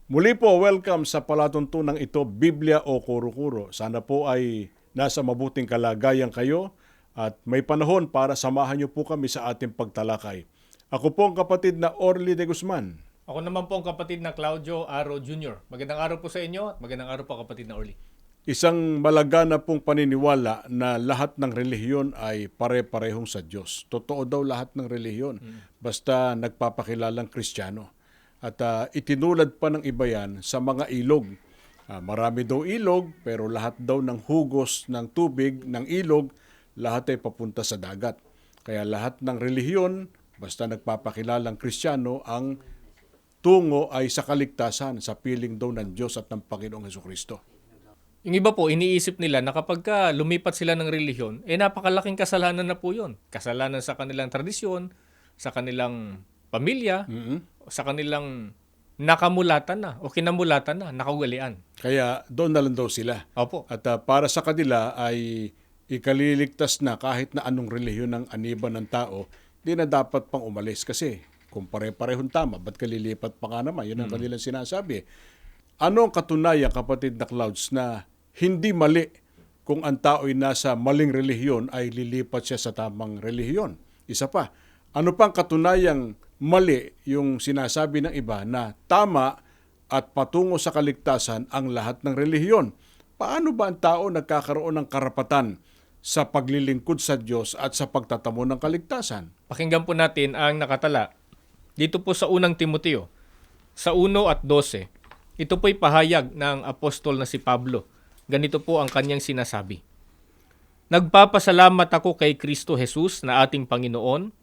Muli po, welcome sa palatuntunang ito, Biblia o Kuro-Kuro. Sana po ay nasa mabuting kalagayan kayo at may panahon para samahan niyo po kami sa ating pagtalakay. Ako po ang kapatid na Orly de Guzman. Ako naman po ang kapatid na Claudio Aro Jr. Magandang araw po sa inyo at magandang araw po kapatid na Orly. Isang malagana pong paniniwala na lahat ng relihiyon ay pare-parehong sa Diyos. Totoo daw lahat ng relihiyon, basta nagpapakilalang Kristiyano. At itinulad pa ng iba yan sa mga ilog. Marami daw ilog, pero lahat daw ng hugos ng tubig, ng ilog, lahat ay papunta sa dagat. Kaya lahat ng relihiyon, basta nagpapakilalang Kristiyano, ang tungo ay sa kaligtasan, sa piling daw ng Diyos at ng Panginoong Hesukristo. Yung iba po, iniisip nila na kapag lumipat sila ng relihiyon, napakalaking kasalanan na po yun. Kasalanan sa kanilang tradisyon, sa kanilang pamilya, sa kanilang nakamulatan na o kinamulatan na, nakaugalian. Kaya doon na lang daw sila. Opo. At para sa kanila ay ikaliligtas na kahit na anong relihiyon ng aniban ng tao, di na dapat pang umalis kasi kung pare-parehong tama, ba't kalilipat pa nga naman? Yun ang kanilang sinasabi. Ano ang katunayan, kapatid na Clouds, na hindi mali kung ang tao ay nasa maling relihiyon ay lilipat siya sa tamang relihiyon? Isa pa, ano pang katunayang mali yung sinasabi ng iba na tama at patungo sa kaligtasan ang lahat ng relihiyon? Paano ba ang tao nagkakaroon ng karapatan sa paglilingkod sa Diyos at sa pagtatamo ng kaligtasan? Pakinggan po natin ang nakatala dito po sa unang Timoteo, sa 1 at 12. Ito po'y pahayag ng apostol na si Pablo. Ganito po ang kanyang sinasabi. Nagpapasalamat ako kay Kristo Jesus na ating Panginoon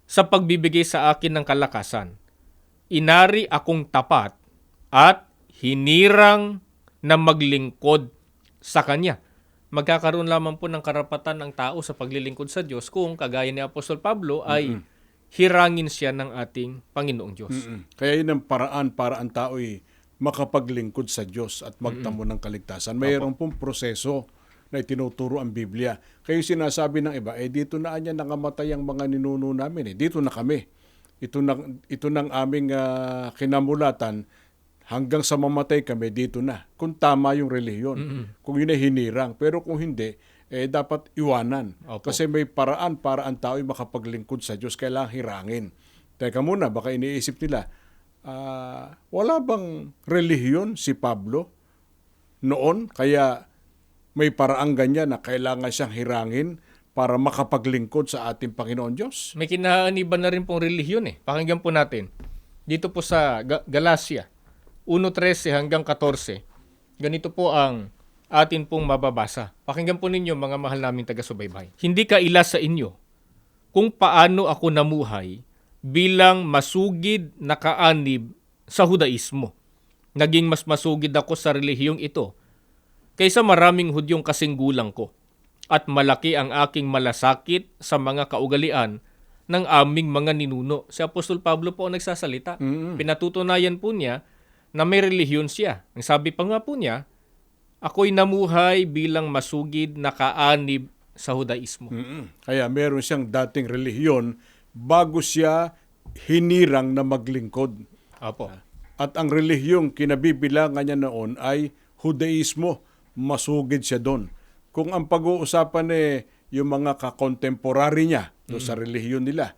sa pagbibigay sa akin ng kalakasan. Inari akong tapat at hinirang na maglingkod sa Kanya. Magkakaroon lamang po ng karapatan ng tao sa paglilingkod sa Diyos kung kagaya ni Apostol Pablo ay hirangin siya ng ating Panginoong Diyos. Kaya yun ang paraan para ang tao'y makapaglingkod sa Diyos at magtamo ng kaligtasan. Mayroon pong proseso na itinuturo ang Biblia. Kayo sinasabi ng iba, dito na anya nangamatay ang mga ninuno namin. Dito na kami. Ito nang aming kinamulatan. Hanggang sa mamatay kami, dito na. Kung tama yung relihiyon. Kung yun ay hinirang. Pero kung hindi, dapat iwanan. Opo. Kasi may paraan para ang tao'y makapaglingkod sa Diyos. Kailangang hirangin. Teka muna, baka iniisip nila, wala bang relihiyon si Pablo noon? Kaya may paraang ganyan na kailangan siyang hirangin para makapaglingkod sa ating Panginoon Diyos. May kinaaniban na rin pong relihiyon eh. Pakinggan po natin. Dito po sa Galacia, 1:13 hanggang 14. Ganito po ang atin pong mababasa. Pakinggan po ninyo mga mahal naming taga-subaybay. Hindi kaila sa inyo kung paano ako namuhay bilang masugid na kaanib sa Hudaismo. Naging mas masugid ako sa relihiyong ito kaysa maraming Hudyong kasinggulang ko at malaki ang aking malasakit sa mga kaugalian ng aming mga ninuno. Si Apostol Pablo po ang nagsasalita. Pinatutunayan po niya na may relihiyon siya. Ang sabi pa nga po niya, ako'y namuhay bilang masugid na kaanib sa Hudaismo. Kaya meron siyang dating relihiyon bago siya hinirang na maglingkod. Opo. At ang relihiyong kinabibilangan niya noon ay Hudaismo. Masugid siya doon. Kung ang pag-uusapan yung mga kakontemporary niya sa relihiyon nila,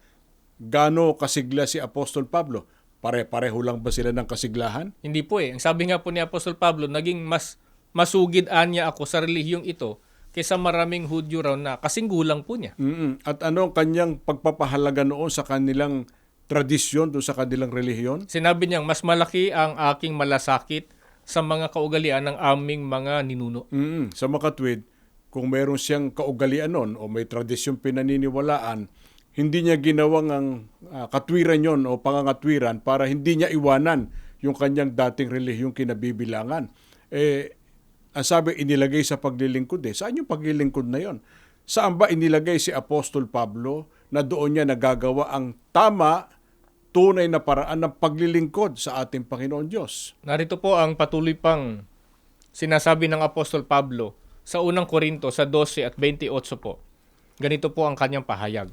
gaano kasigla si Apostol Pablo? Pare-pareho lang ba sila ng kasiglahan? Hindi po eh. Ang sabi nga po ni Apostol Pablo, naging mas masugid niya ako sa relihiyong ito kaysa maraming Hudyo raw na kasinggulang po niya. At ano ang kanyang pagpapahalaga noon sa kanilang tradisyon, doon sa kanilang relihiyon? Sinabi niyang, mas malaki ang aking malasakit sa mga kaugalian ng aming mga ninuno. Sa makatwid, kung meron siyang kaugalian noon o may tradisyon pinaniniwalaan, hindi niya ginawang ang katwiran yon o pangangatwiran para hindi niya iwanan yung kanyang dating relihiyong kinabibilangan. Ang sabi, inilagay sa paglilingkod. Saan yung paglilingkod na yon? Saan ba inilagay si Apostol Pablo na doon niya nagagawa ang tama, tunay na paraan ng paglilingkod sa ating Panginoon Diyos? Narito po ang patuloy pang sinasabi ng Apostol Pablo sa unang Korinto sa 12 at 28 po. Ganito po ang kanyang pahayag.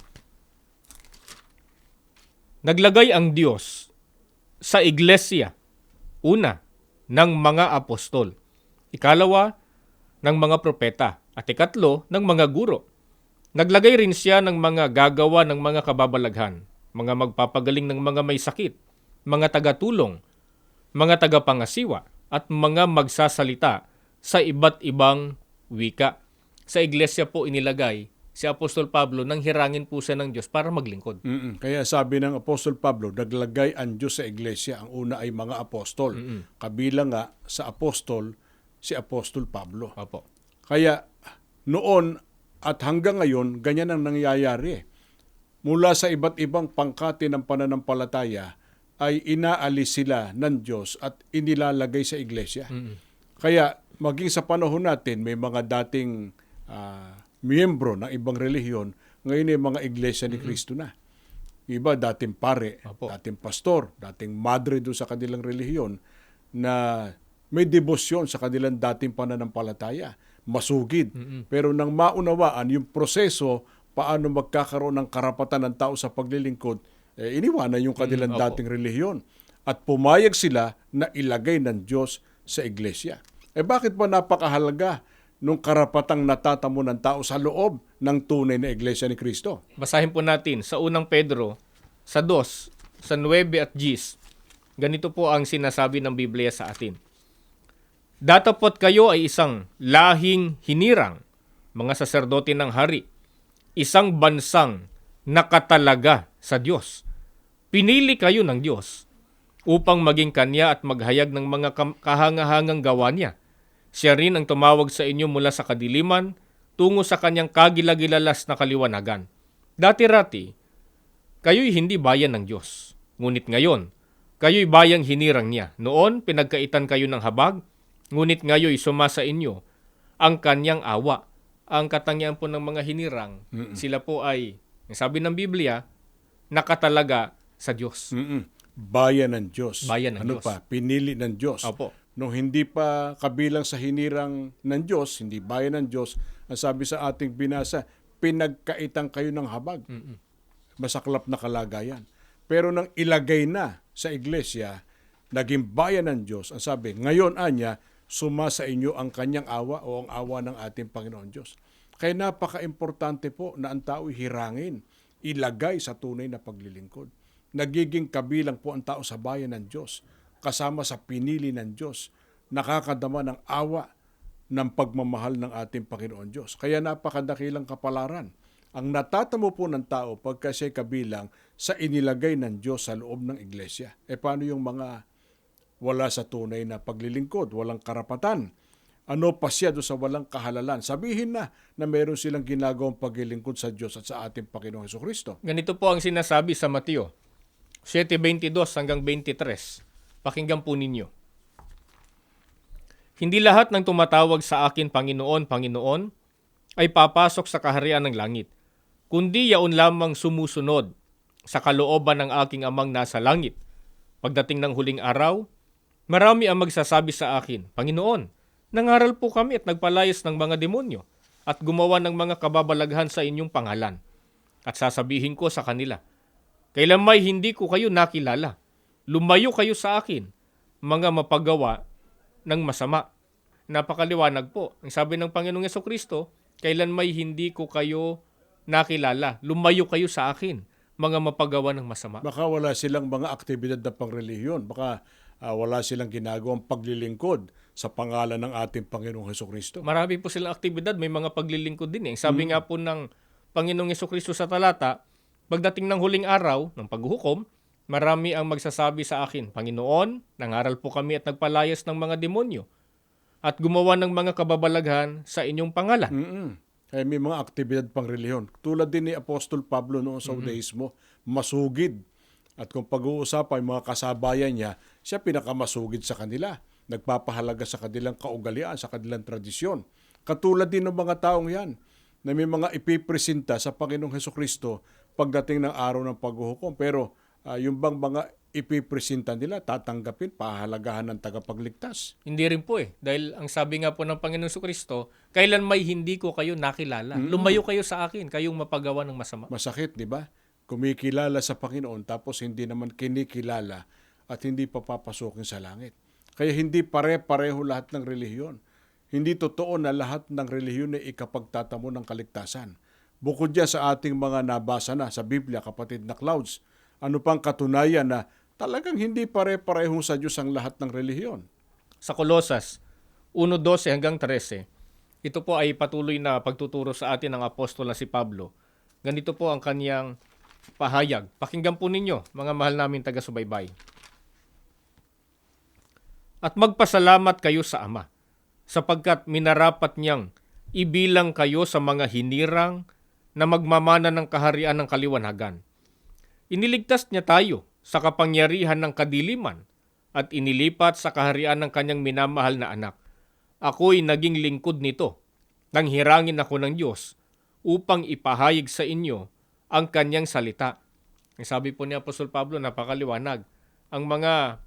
Naglagay ang Diyos sa iglesia Una, ng mga apostol. Ikalawa, ng mga propeta. At ikatlo, ng mga guro. Naglagay rin siya ng mga gagawa ng mga kababalaghan, mga magpapagaling ng mga may sakit, mga tagatulong, mga tagapangasiwa, at mga magsasalita sa iba't ibang wika. Sa iglesia po inilagay si Apostol Pablo nang hirangin po siya ng Diyos para maglingkod. Kaya sabi ng Apostol Pablo, naglagay ang Diyos sa iglesia. Ang una ay mga apostol. Kabilang nga sa apostol, si Apostol Pablo. Opo. Kaya noon at hanggang ngayon, ganyan ang nangyayari. Mula sa iba't ibang pangkati ng pananampalataya, ay inaalis sila ng Diyos at inilalagay sa iglesia. Kaya maging sa panahon natin, may mga dating miyembro ng ibang relihiyon, ngayon ay mga iglesia ni Kristo na. Iba dating pare, Opo. dating pastor, dating madre doon sa kanilang relihiyon na may debosyon sa kanilang dating pananampalataya. Masugid. Pero nang maunawaan yung proseso, paano magkakaroon ng karapatan ng tao sa paglilingkod, iniwanan yung kanilang Opo. dating relihiyon. At pumayag sila na ilagay ng Diyos sa iglesia. Bakit ba napakahalaga nung karapatang natatamo ng tao sa loob ng tunay na iglesia ni Kristo? Basahin po natin sa unang Pedro, sa 2, sa 9 at 10. Ganito po ang sinasabi ng Biblia sa atin. Datapot kayo ay isang lahing hinirang, mga saserdote ng hari, isang bansang nakatalaga sa Diyos. Pinili kayo ng Diyos upang maging Kanya at maghayag ng mga kahangahangang gawa niya. Siya rin ang tumawag sa inyo mula sa kadiliman tungo sa Kanyang kagilagilalas na kaliwanagan. Dati-rati, kayo'y hindi bayan ng Diyos. Ngunit ngayon, kayo'y bayang hinirang niya. Noon, pinagkaitan kayo ng habag, ngunit ngayo'y sumasa inyo ang Kanyang awa. Ang katangian po ng mga hinirang, sila po ay, sabi ng Biblia, nakatalaga sa Diyos. Bayan ng Diyos. Bayan ng ano Diyos. pa? Pinili ng Diyos. Opo. Nung hindi pa kabilang sa hinirang ng Diyos, hindi bayan ng Diyos, ang sabi sa ating binasa, pinagkaitan kayo ng habag. Masaklap na kalagayan. Pero nang ilagay na sa iglesia, naging bayan ng Diyos, ang sabi, ngayon anya, sumasa inyo ang Kanyang awa o ang awa ng ating Panginoon Diyos. Kaya napaka-importante po na ang tao'y hirangin, ilagay sa tunay na paglilingkod. Nagiging kabilang po ang tao sa bayan ng Diyos, kasama sa pinili ng Diyos, nakakadama ng awa ng pagmamahal ng ating Panginoon Diyos. Kaya napakadakilang kapalaran ang natatamo po ng tao pagka siya'y kabilang sa inilagay ng Diyos sa loob ng iglesia. Paano yung mga wala sa tunay na paglilingkod, walang karapatan? Ano pa siya doon sa walang kahalalan? Sabihin na meron silang ginagawang paglilingkod sa Diyos at sa ating Panginoong Hesukristo. Ganito po ang sinasabi sa Mateo 7:22 hanggang 23. Pakinggan po ninyo. Hindi lahat ng tumatawag sa akin, Panginoon, Panginoon, ay papasok sa kaharian ng langit, kundi yaon lamang sumusunod sa kalooban ng aking amang nasa langit. Pagdating ng huling araw, marami ang magsasabi sa akin, Panginoon, nangaral po kami at nagpalayas ng mga demonyo at gumawa ng mga kababalaghan sa inyong pangalan. At sasabihin ko sa kanila, kailan may hindi ko kayo nakilala. Lumayo kayo sa akin, mga mapagawa ng masama. Napakaliwanag po. Ang sabi ng Panginoong Hesukristo, kailan may hindi ko kayo nakilala. Lumayo kayo sa akin, mga mapagawa ng masama. Baka wala silang mga aktibidad na pangrelihiyon. Baka wala silang ginagawang paglilingkod sa pangalan ng ating Panginoong Hesukristo. Marami po silang aktibidad, may mga paglilingkod din. Sabi nga po ng Panginoong Hesukristo sa talata, pagdating ng huling araw ng paghuhukom, marami ang magsasabi sa akin, Panginoon, nangaral po kami at nagpalayas ng mga demonyo at gumawa ng mga kababalaghan sa inyong pangalan. Kaya may mga aktibidad pang relihiyon. Tulad din ni Apostol Pablo noong sa Judaismo, masugid. At kung pag-uusapan yung mga kasabayan niya, siya pinakamasugid sa kanila. Nagpapahalaga sa kanilang kaugalian, sa kanilang tradisyon. Katulad din ng mga taong yan na may mga ipipresenta sa Panginoong Hesukristo pagdating ng araw ng paghuhukom. Pero yung bang mga ipipresenta nila, tatanggapin, pahalagahan ng tagapagligtas. Hindi rin po dahil ang sabi nga po ng Panginoong Hesukristo, kailan may hindi ko kayo nakilala. Lumayo kayo sa akin, kayong mapagawa ng masama. Masakit, di ba? Kumikilala sa Panginoon tapos hindi naman kinikilala at hindi papapasukin sa langit. Kaya hindi pare-pareho lahat ng relihiyon. Hindi totoo na lahat ng relihiyon ay ikapagtatamo ng kaligtasan. Bukod dyan sa ating mga nabasa na sa Biblia, kapatid na Clouds, ano pang katunayan na talagang hindi pare-parehong sa Diyos ang lahat ng relihiyon? Sa Kolosas 1:12 hanggang 13, ito po ay patuloy na pagtuturo sa atin ng apostol na si Pablo. Ganito po ang kaniyang pahayag. Pakinggan po ninyo, mga mahal naming taga-subaybay. At magpasalamat kayo sa Ama, sapagkat minarapat niyang ibilang kayo sa mga hinirang na magmamana ng kaharian ng kaliwanagan. Iniligtas niya tayo sa kapangyarihan ng kadiliman at inilipat sa kaharian ng kanyang minamahal na anak. Ako'y naging lingkod nito, nang hirangin ako ng Diyos upang ipahayag sa inyo ang kanyang salita. Ang sabi po ni Apostol Pablo, napakaliwanag. Ang mga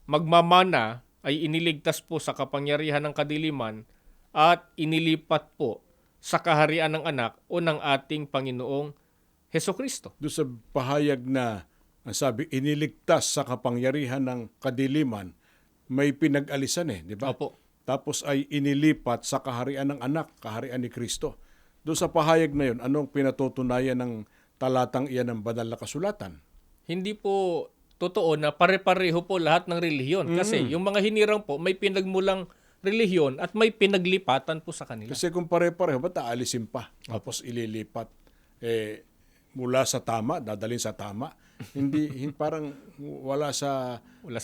magmamana ay iniligtas po sa kapangyarihan ng kadiliman at inilipat po sa kaharian ng anak o ng ating Panginoong Hesukristo. Doon sa pahayag na ang sabi, iniligtas sa kapangyarihan ng kadiliman, may pinag-alisan di ba? Opo. Tapos ay inilipat sa kaharian ng anak, kaharian ni Kristo. Doon sa pahayag na yun, anong pinatutunayan ng talatang iyan ng banal na kasulatan? Hindi po totoo na pare-pareho po lahat ng relihiyon. Kasi yung mga hinirang po, may pinagmulang relihiyon at may pinaglipatan po sa kanila. Kasi kung pare-pareho, ba't aalisin pa? Tapos ililipat. Mula sa tama, dadalhin sa tama. hindi parang wala sa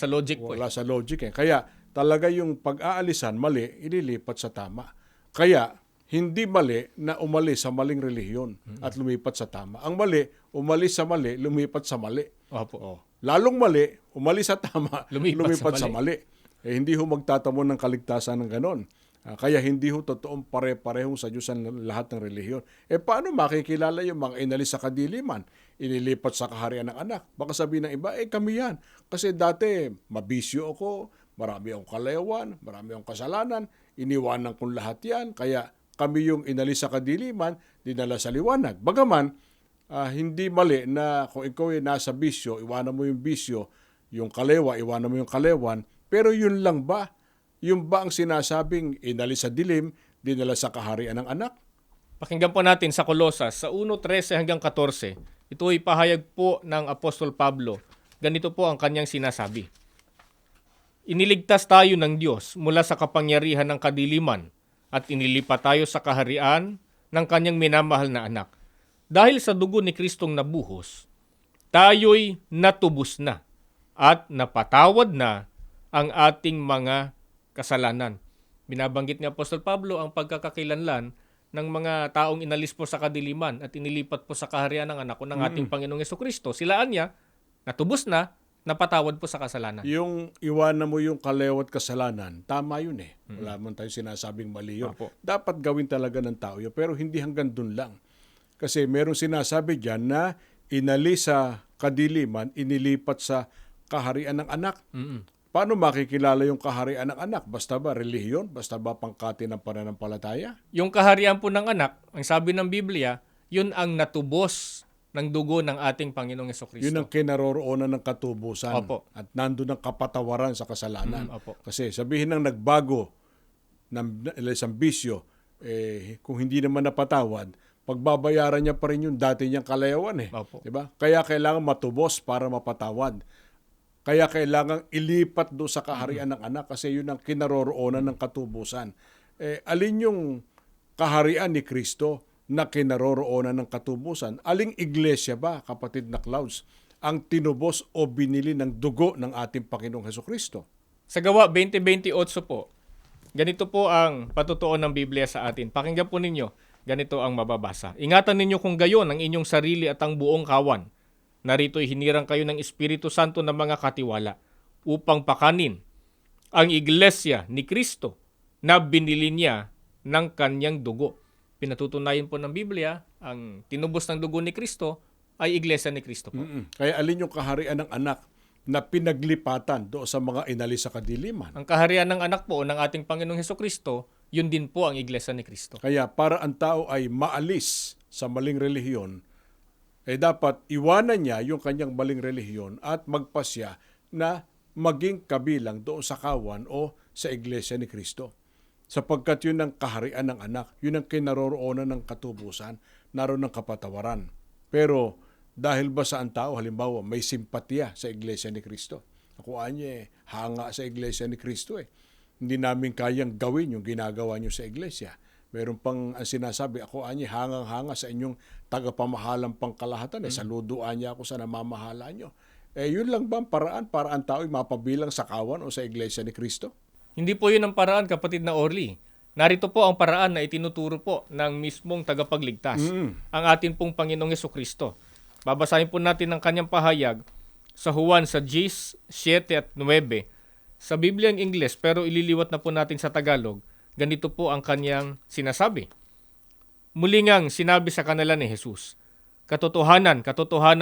logic po. Wala sa logic. Kaya talaga yung pag-aalisan, mali, ililipat sa tama. Kaya hindi mali na umalis sa maling relihiyon at lumipat sa tama. Ang mali, umalis sa mali, lumipat sa mali. Opo. Lalong mali, umalis sa tama, lumipat sa sa mali. Hindi ho magtatamo ng kaligtasan ng ganon. Kaya hindi ho totoong pare-parehong sa Diyos ang lahat ng relihiyon. Paano makikilala yung mga inalis sa kadiliman? Inilipat sa kaharian ng anak. Baka sabihin ng iba, kami yan. Kasi dati, mabisyo ako, marami akong kalayawan, marami akong kasalanan, iniwanan kong lahat yan. Kaya kami yung inalis sa kadiliman, dinala sa liwanag. Bagaman, hindi mali na kung ikaw ay nasa bisyo, iwanan mo yung bisyo, yung kalewa, iwanan mo yung kalewan. Pero yun lang ba? Yung ba ang sinasabing inalis sa dilim, dinala sa kaharian ng anak? Pakinggan po natin sa Kolosas, sa 1:13 hanggang 14. Ito ay pahayag po ng Apostol Pablo. Ganito po ang kanyang sinasabi. Iniligtas tayo ng Diyos mula sa kapangyarihan ng kadiliman at inilipat tayo sa kaharian ng kanyang minamahal na anak. Dahil sa dugo ni Kristong nabuhos, tayo'y natubos na at napatawad na ang ating mga kasalanan. Binabanggit ni Apostol Pablo ang pagkakakilanlan ng mga taong inalis po sa kadiliman at inilipat po sa kaharian ng anak o ng ating Panginoong Hesukristo. Silaan niya, natubos na, napatawad po sa kasalanan. Yung iwanan mo yung kalewat kasalanan, tama yun Wala man tayong sinasabing mali yun. Opo. Dapat gawin talaga ng tao yun, pero hindi hanggang dun lang. Kasi merong sinasabi dyan na inalis sa kadiliman, inilipat sa kaharian ng anak. Paano makikilala yung kaharian ng anak? Basta ba relihiyon? Basta ba pangkati ng pananampalataya? Yung kaharian po ng anak, ang sabi ng Biblia, yun ang natubos ng dugo ng ating Panginoong Hesukristo. Yun ang kinaroroonan ng katubusan. Opo. At nandun ang kapatawaran sa kasalanan. Opo. Kasi sabihin ng nagbago ng isang bisyo, kung hindi naman napatawad, pagbabayaran niya pa rin yung dati niyang kalayawan Opo. Diba? Kaya kailangan matubos para mapatawad. Kaya kailangan ilipat do sa kaharian ng anak kasi yun ang kinaroroonan ng katubusan. Alin yung kaharian ni Kristo na kinaroroonan ng katubusan? Aling iglesia ba, kapatid na Clouds, ang tinubos o binili ng dugo ng ating Panginoong Hesukristo? Sa Gawa 20:28 po, ganito po ang patutuon ng Biblia sa atin. Pakinggan po ninyo, ganito ang mababasa. Ingatan ninyo kung gayon ang inyong sarili at ang buong kawan. Narito'y hinirang kayo ng Espiritu Santo ng mga katiwala upang pakanin ang iglesia ni Kristo na binili niya ng kanyang dugo. Pinatutunayan po ng Biblia, ang tinubos ng dugo ni Kristo ay iglesia ni Kristo po. Kaya alin yung kaharian ng anak na pinaglipatan doon sa mga inalis sa kadiliman? Ang kaharian ng anak po ng ating Panginoong Hesukristo, yun din po ang iglesia ni Kristo. Kaya para ang tao ay maalis sa maling relihiyon, dapat iwanan niya yung kanyang maling relihiyon at magpasya na maging kabilang doon sa kawan o sa Iglesia ni Kristo. Sapagkat yun ang kaharian ng anak, yun ang kinaroroonan ng katubusan, naroon ng kapatawaran. Pero dahil ba sa ang tao, halimbawa, may simpatya sa Iglesia ni Kristo? Ako anya hanga sa Iglesia ni Kristo Hindi namin kayang gawin yung ginagawa nyo sa Iglesia. Meron pang ang sinasabi, ako anya hangang-hanga sa inyong tagapamahalang pangkalahatan. Saludoan niya ako sa namamahala nyo. Yun lang ba ang paraan para ang tao'y mapabilang sa kawan o sa Iglesia ni Kristo? Hindi po yun ang paraan, kapatid na Orly. Narito po ang paraan na itinuturo po ng mismong tagapagligtas, ang atin pong Panginoong Jesucristo. Babasahin po natin ang kanyang pahayag sa Juan sa 10:7 at 9. Sa Biblia in English, pero ililiwat na po natin sa Tagalog. Ganito po ang kanyang sinasabi. Muli ngang sinabi sa kanila ni Jesus, katotohanan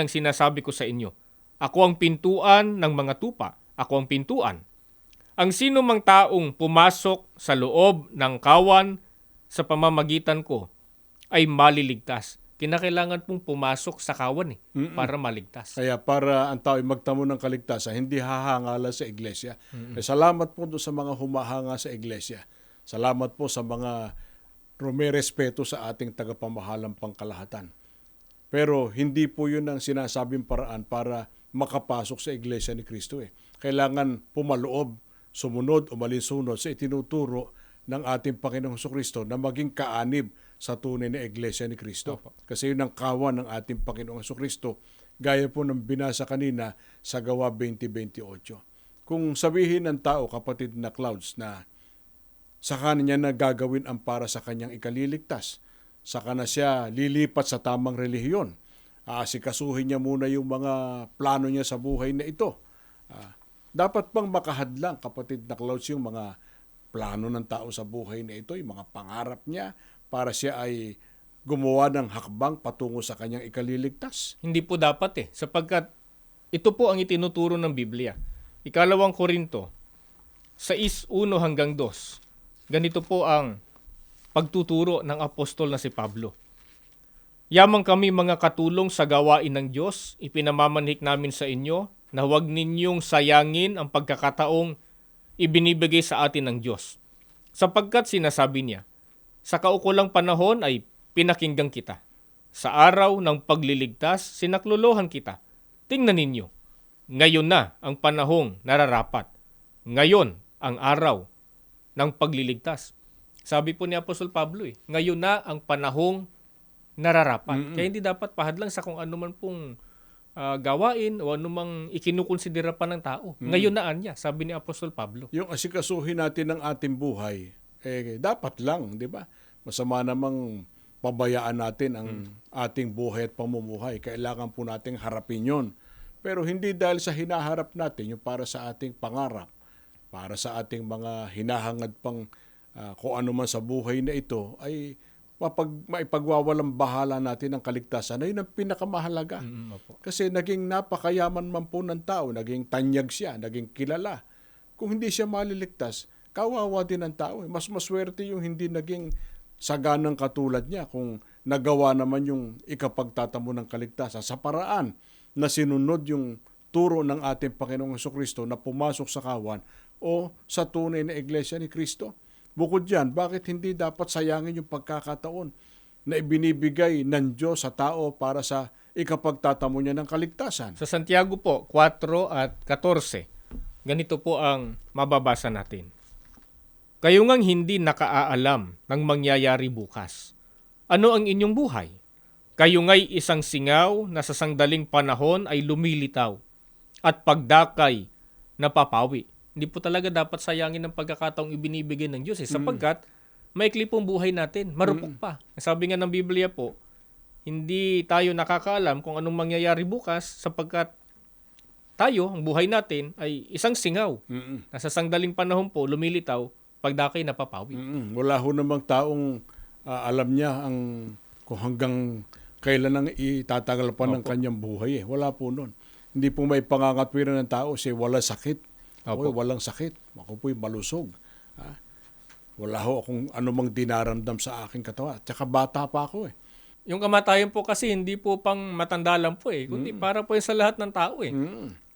sinasabi ko sa inyo, ako ang pintuan ng mga tupa, ako ang pintuan. Ang sino mang taong pumasok sa loob ng kawan sa pamamagitan ko ay maliligtas. Kinakailangan pong pumasok sa kawan para maligtas. Kaya para ang tao'y magtamo ng kaligtasan, hindi hahangala sa Iglesia. Salamat po doon sa mga humahanga sa Iglesia. Salamat po sa mga rumerespeto sa ating tagapamahalang pangkalahatan. Pero hindi po yun ang sinasabing paraan para makapasok sa Iglesia ni Kristo. Kailangan pumaloob, sumunod o malinsunod sa itinuturo ng ating Panginoong Jesucristo na maging kaanib sa tunay na Iglesia ni Kristo. Kasi yun ang kawan ng ating Panginoong Jesucristo, gaya po ng binasa kanina sa Gawa 20:28. Kung sabihin ng tao, kapatid na Clouds, na sa kanya na gagawin ang para sa kanyang ikaliligtas, saka na siya lilipat sa tamang relihiyon, aasikasuhin niya muna yung mga plano niya sa buhay na ito. Dapat bang makahadlang, kapatid na Clouds, yung mga plano ng tao sa buhay na ito, yung mga pangarap niya, para siya ay gumawa ng hakbang patungo sa kanyang ikaliligtas? Hindi po dapat sapagkat ito po ang itinuturo ng Biblia. Ikalawang Korinto, 6:1-2. Ganito po ang pagtuturo ng apostol na si Pablo. Yamang kami mga katulong sa gawain ng Diyos, ipinamamanhik namin sa inyo na huwag ninyong sayangin ang pagkakataong ibinibigay sa atin ng Diyos. Sapagkat sinasabi niya, sa kaukulang panahon ay pinakinggan kita. Sa araw ng pagliligtas, sinaklolohan kita. Tingnan ninyo, ngayon na ang panahong nararapat. Ngayon ang araw ng pagliligtas. Sabi po ni Apostol Pablo, ngayon na ang panahong nararapat. Kaya hindi dapat pahadlang sa kung ano man pong gawain o anumang ikinukonsidera pa ng tao. Ngayon na niya, sabi ni Apostol Pablo. Yung asikasuhin natin ng ating buhay, dapat lang, di ba? Masama namang pabayaan natin ang ating buhay at pamumuhay. Kailangan po nating harapin yon. Pero hindi dahil sa hinaharap natin, yung para sa ating pangarap, para sa ating mga hinahangad pang kung ano man sa buhay na ito, ay maipagwawalang bahala natin ang kaligtasan na yun ang pinakamahalaga. Kasi naging napakayaman man po ng tao, naging tanyag siya, naging kilala. Kung hindi siya maliligtas, kawawa din ang tao. Mas maswerte yung hindi naging saganang katulad niya kung nagawa naman yung ikapagtatamo ng kaligtasan sa paraan na sinunod yung turo ng ating Panginoong Jesucristo na pumasok sa kawan o sa tunay na Iglesia ni Kristo. Bukod dyan, bakit hindi dapat sayangin yung pagkakataon na ibinibigay ng Diyos sa tao para sa ikapagtatamo niya ng kaligtasan? Sa Santiago po, 4:14, ganito po ang mababasa natin. Kayo ngang hindi nakaaalam ng mangyayari bukas. Ano ang inyong buhay? Kayo nga'y isang singaw na sa sangdaling panahon ay lumilitaw at pagdakay napapawi. Hindi po talaga dapat sayangin ang pagkakataong ibinibigay ng Diyos sapagkat maikli pong buhay natin, marupok pa. Sabi nga ng Biblia po, hindi tayo nakakaalam kung anong mangyayari bukas sapagkat tayo, ang buhay natin ay isang singaw na sa sangdaling panahon po lumilitaw, pagdakay napapawi. Wala ho namang taong alam niya kung hanggang kailan ang itatagal pa ng kanyang buhay. Wala po nun. Hindi po may pangangatwiran ng tao siya wala sakit. Ako walang sakit. Ako po'y malusog. Wala ho akong anumang dinaramdam sa aking katawan. Tsaka bata pa ako Yung kamatayan po kasi hindi po pang matanda lang po kundi para po sa lahat ng tao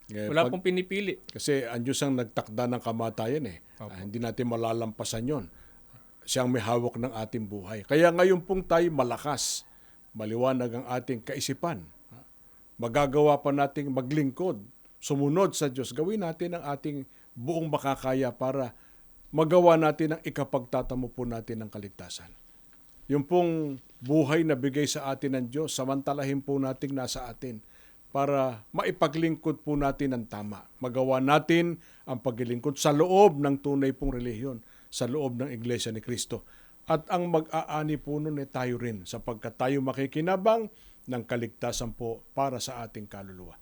Wala pong pinipili. Kasi ang Diyos ang nagtakda ng kamatayan eh. Hindi natin malalampasan yon. Siyang may hawak ng ating buhay. Kaya ngayon pong tayo malakas, maliwanag ang ating kaisipan. Magagawa pa nating maglingkod, sumunod sa Diyos. Gawin natin ang ating buong makakaya para magawa natin ang ikapagtatamo po natin ng kaligtasan. Yung pong buhay na bigay sa atin ng Diyos, samantalahin po natin nasa atin para maipaglingkod po natin ang tama. Magawa natin ang paglilingkod sa loob ng tunay pong relihiyon, sa loob ng Iglesia ni Cristo. At ang mag-aani po nun ay tayo rin sapagkat tayo makikinabang ng kaligtasan po para sa ating kaluluwa.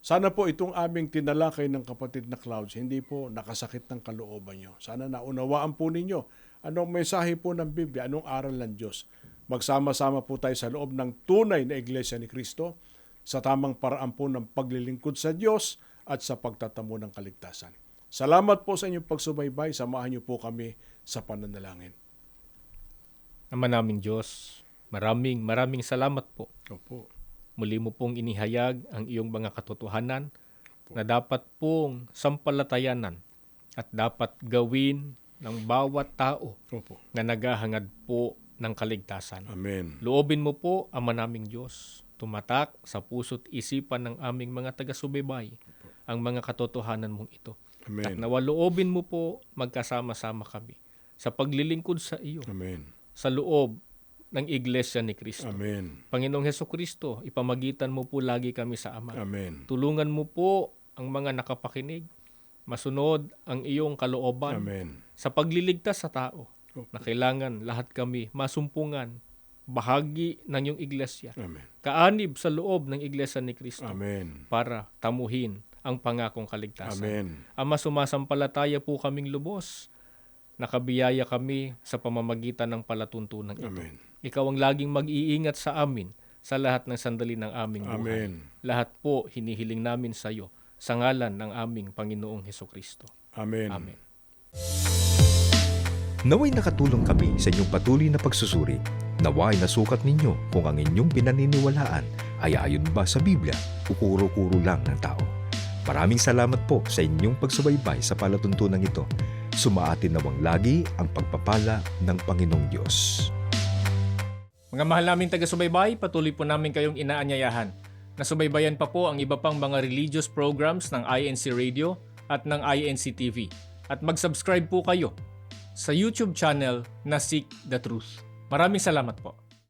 Sana po itong aming tinalakay ng kapatid na Clouds, hindi po nakasakit ng kalooban nyo. Sana naunawaan po ninyo anong mensahe po ng Biblia, anong aral ng Diyos. Magsama-sama po tayo sa loob ng tunay na Iglesia ni Cristo sa tamang paraan po ng paglilingkod sa Diyos at sa pagtatamo ng kaligtasan. Salamat po sa inyong pagsubaybay. Samahan niyo po kami sa pananalangin. Ama naming Diyos, maraming salamat po. Opo. Muli mo pong inihayag ang iyong mga katotohanan na dapat pong sampalatayanan at dapat gawin ng bawat tao Opo. na naghahangad po ng kaligtasan. Amen. Loobin mo po, Ama naming Diyos, tumatak sa puso't isipan ng aming mga taga-subaybay ang mga katotohanan mong ito. At Amen. nawaloobin mo po magkasama-sama kami sa paglilingkod sa iyo, Amen. sa loob ng Iglesia ni Cristo. Amen. Panginoong Hesukristo, ipamagitan mo po lagi kami sa Ama. Amen. Tulungan mo po ang mga nakapakinig, masunod ang iyong kalooban Amen. sa pagliligtas sa tao Opo. na kailangan lahat kami masumpungan, bahagi ng iyong iglesia, Amen. kaanib sa loob ng Iglesia ni Cristo Amen. para tamuhin ang pangakong kaligtasan. Amen. Ama, sumasampalataya po kaming lubos, nakabiyaya kami sa pamamagitan ng palatuntunan ito. Amen. Ikaw ang laging mag-iingat sa amin sa lahat ng sandali ng aming buhay. Amen. Lahat po hinihiling namin sa iyo sa ngalan ng aming Panginoong Hesukristo. Amen. Amen. Naway nakatulong kami sa inyong patuloy na pagsusuri. Naway nasukat ninyo kung ang inyong pinaniniwalaan ay ayon ba sa Biblia o kuro-kuro lang ng tao. Maraming salamat po sa inyong pagsubaybay sa palatuntunan ito. Sumaatin nawang lagi ang pagpapala ng Panginoong Diyos. Mga mahal naming taga-subaybay, patuloy po namin kayong inaanyayahan. Nasubaybayan pa po ang iba pang mga religious programs ng INC Radio at ng INC TV. At mag-subscribe po kayo sa YouTube channel na Seek the Truth. Maraming salamat po.